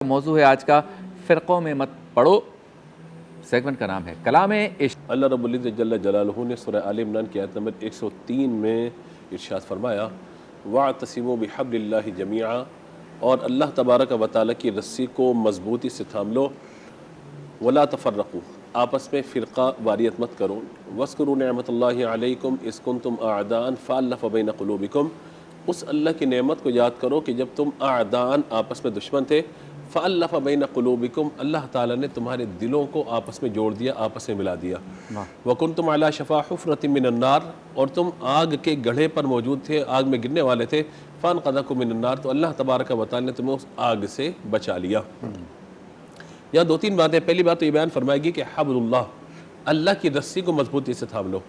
موضوع ہے آج کا فرقوں میں مت پڑو۔ سیگمنٹ کا نام ہے کلام عشق۔ اللہ رب العزت جل جلالہ نے سورہ آل عمران کی آیت نمبر 103 میں ارشاد فرمایا وَاعْتَصِمُوا بِحَبْلِ اللَّهِ جَمِيعًا، اور اللہ تبارک و تعالیٰ کی رسی کو مضبوطی سے تھام لو، وَلَا تَفَرَّقُوا، آپس میں فرقہ واریت مت کرو، وَاذْكُرُوا نِعْمَةَ اللَّهِ عَلَيْكُمْ إِذْ كُنْتُمْ أَعْدَاءً فَأَلَّفَ بَيْنَ قُلُوبِكُمْ، اس اللہ کی نعمت کو یاد کرو کہ جب تم اعداءً آپس میں دشمن تھے، فَأَلَّفَ بَيْنَ قُلُوبِكُمْ، اللہ تعالیٰ نے تمہارے دلوں کو آپس میں جوڑ دیا، آپس میں ملا دیا۔ وَكُنْتُمْ عَلَى شَفَا حُفْرَةٍ مِّنَ النَّارِ، اور تم آگ کے گڑھے پر موجود تھے، آگ میں گرنے والے تھے، فَأَنْقَذَكُم مِّنَ النَّارِ، تو اللہ تبارک و تعالیٰ نے تمہیں اس آگ سے بچا لیا۔ یا دو تین باتیں، پہلی بات تو یہ بیان فرمائے گی کہ حبل اللہ کی رسی کو مضبوطی سے تھام لو۔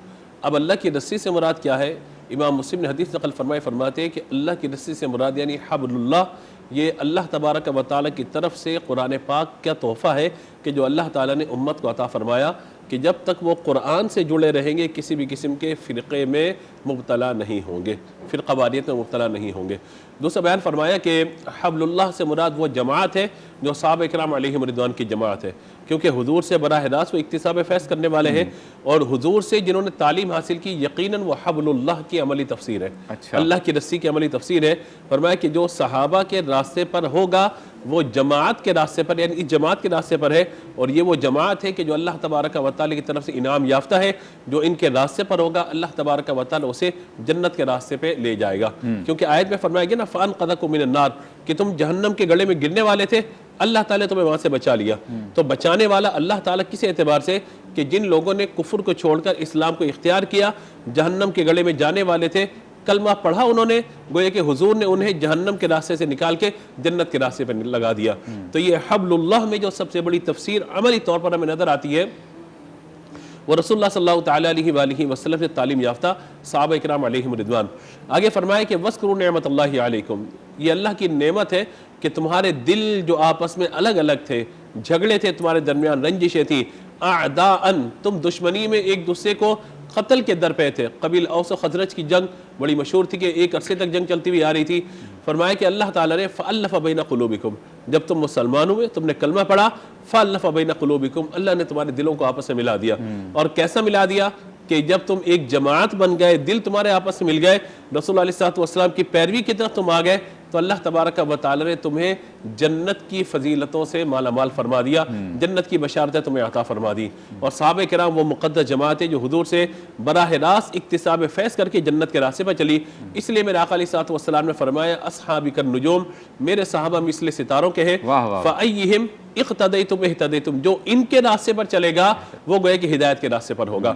اب اللہ کی رسی سے مراد کیا ہے؟ امام مسلم نے حدیث نقل فرماتے ہیں کہ اللہ کی رسی سے مراد یعنی حبل اللہ، یہ اللہ تبارک و تعالیٰ کی طرف سے قرآن پاک کا تحفہ ہے کہ جو اللہ تعالیٰ نے امت کو عطا فرمایا کہ جب تک وہ قرآن سے جڑے رہیں گے کسی بھی قسم کے فرقے میں مبتلا نہیں ہوں گے، فرقہ واریت میں مبتلا نہیں ہوں گے۔ دوسرا بیان فرمایا کہ حبل اللہ سے مراد وہ جماعت ہے جو صحابہ کرام علیہم رضوان کی جماعت ہے، کیونکہ حضور سے براہ راست وہ اکتساب فیض کرنے والے ہیں، اور حضور سے جنہوں نے تعلیم حاصل کی یقیناً وہ حبل اللہ کی عملی تفسیر ہے، اللہ کی رسی کی عملی تفسیر ہے۔ فرمایا کہ جو صحابہ کے راستے پر ہوگا وہ جماعت کے راستے پر، یعنی اس جماعت کے راستے پر ہے، اور یہ وہ جماعت ہے کہ جو اللہ تبارک و تعالیٰ کی طرف سے انعام یافتہ ہے، جو ان کے راستے پر ہوگا اللہ تبارک و تعالیٰ اسے جنت کے راستے پہ لے جائے گا۔ کیونکہ آیت میں فرمایا گیا نا فَأَنْقَذَكُم مِّنَ النَّارِ، کہ تم جہنم کے گڑھے میں گرنے والے تھے، اللہ تعالیٰ تمہیں وہاں سے بچا لیا۔ تو بچانے والا اللہ تعالیٰ کس اعتبار سے کہ جن لوگوں نے کفر کو چھوڑ کر اسلام کو اختیار کیا، جہنم کے گڑھے میں جانے والے تھے، کلمہ پڑھا انہوں نے، گویا کہ حضور نے انہیں جہنم کے راستے سے نکال کے جنت کے راستے پر لگا دیا۔ تو یہ حبل اللہ میں جو سب سے بڑی تفسیر عملی طور پر ہمیں نظر آتی ہے وہ رسول اللہ صلی اللہ تعالیٰ علیہ وآلہ وسلم سے تعلیم یافتہ صحابہ کرام علیہم رضوان۔ آگے فرمایا کہ وَاذْكُرُوا نِعْمَةَ اللَّهِ عَلَيْكُمْ، یہ اللہ کی نعمت ہے کہ تمہارے دل جو آپس میں الگ الگ تھے، جھگڑے تھے، تمہارے درمیان رنجشیں تھیں، اعداءً، تم دشمنی میں ایک دوسرے کو قتل کے در پہ تھے۔ قبیل اوس و خزرج کی جنگ بڑی مشہور تھی کہ ایک عرصے تک جنگ چلتی ہوئی آ رہی تھی۔ فرمایا کہ اللہ تعالیٰ نے فَأَلَّفَ بَيْنَ قُلُوبِكُمْ، جب تم مسلمان ہوئے، تم نے کلمہ پڑھا، فَأَلَّفَ بَيْنَ قُلُوبِكُمْ، اللہ نے تمہارے دلوں کو آپس میں ملا دیا۔ اور کیسا ملا دیا؟ کہ جب تم ایک جماعت بن گئے، دل تمہارے آپس میں مل گئے، رسول اللہ علیہ السلام کی پیروی کی طرف تم آ گئے، تو اللہ تبارک و تعالیٰ نے تمہیں جنت کی فضیلتوں سے مالا مال فرما دیا، جنت کی بشارتیں تمہیں عطا فرما دی۔ اور صحابہ کرام وہ مقدس جماعت ہے جو حضور سے براہ راست اکتساب فیض کر کے جنت کے راستے پر چلی۔ اس لیے میرے آقا علیہ السلام نے فرمایا اصحابی کالنجوم، میرے صحابہ مثل ستاروں کے ہیں، فَأَيِّهِمْ اقتدیتم اہتدیتم، جو ان کے راستے پر چلے گا وہ گویا کہ ہدایت کے راستے پر ہوگا۔